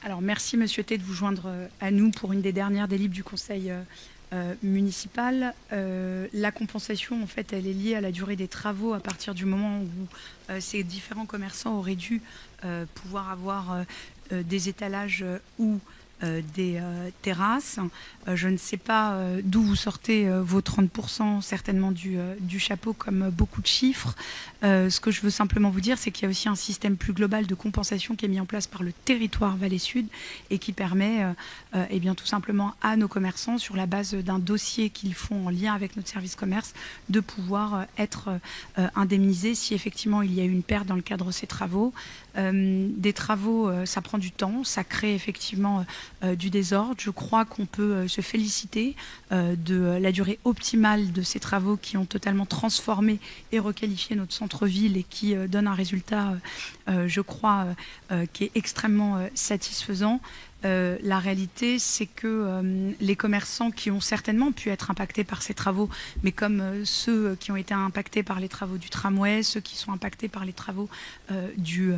Alors, merci, Monsieur T, de vous joindre à nous pour une des dernières délibes du Conseil municipal. La compensation, en fait, elle est liée à la durée des travaux à partir du moment où ces différents commerçants auraient dû pouvoir avoir des étalages ou des terrasses. Je ne sais pas d'où vous sortez vos 30%, certainement du chapeau, comme beaucoup de chiffres. Ce que je veux simplement vous dire, c'est qu'il y a aussi un système plus global de compensation qui est mis en place par le territoire Vallée Sud et qui permet eh bien, tout simplement à nos commerçants, sur la base d'un dossier qu'ils font en lien avec notre service commerce, de pouvoir être indemnisés si effectivement il y a eu une perte dans le cadre de ces travaux. Des travaux, ça prend du temps, ça crée effectivement du désordre. Je crois qu'on peut se féliciter de la durée optimale de ces travaux qui ont totalement transformé et requalifié notre centre-ville et qui donnent un résultat, je crois, qui est extrêmement satisfaisant. La réalité, c'est que les commerçants qui ont certainement pu être impactés par ces travaux, mais comme ceux qui ont été impactés par les travaux du tramway, ceux qui sont impactés par les travaux du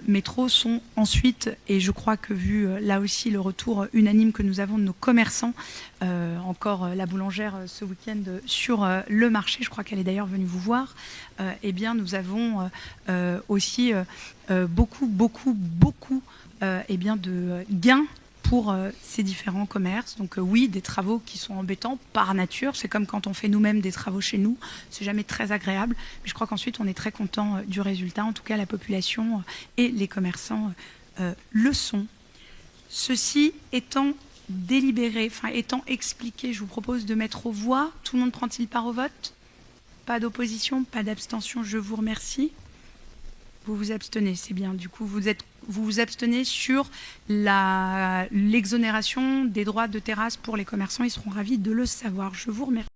métro, sont ensuite, et je crois que vu là aussi le retour unanime que nous avons de nos commerçants, encore la boulangère ce week-end sur le marché, je crois qu'elle est d'ailleurs venue vous voir, eh bien nous avons aussi beaucoup eh bien de gains pour ces différents commerces. Donc oui, des travaux qui sont embêtants par nature. C'est comme quand on fait nous-mêmes des travaux chez nous. C'est jamais très agréable. Mais je crois qu'ensuite, on est très content du résultat. En tout cas, la population et les commerçants le sont. Ceci étant délibéré, enfin étant expliqué, je vous propose de mettre aux voix. Tout le monde prend-il part au vote? Pas d'opposition, pas d'abstention. Je vous remercie. Vous vous abstenez, c'est bien. Du coup, vous vous abstenez sur l'exonération des droits de terrasse pour les commerçants. Ils seront ravis de le savoir. Je vous remercie.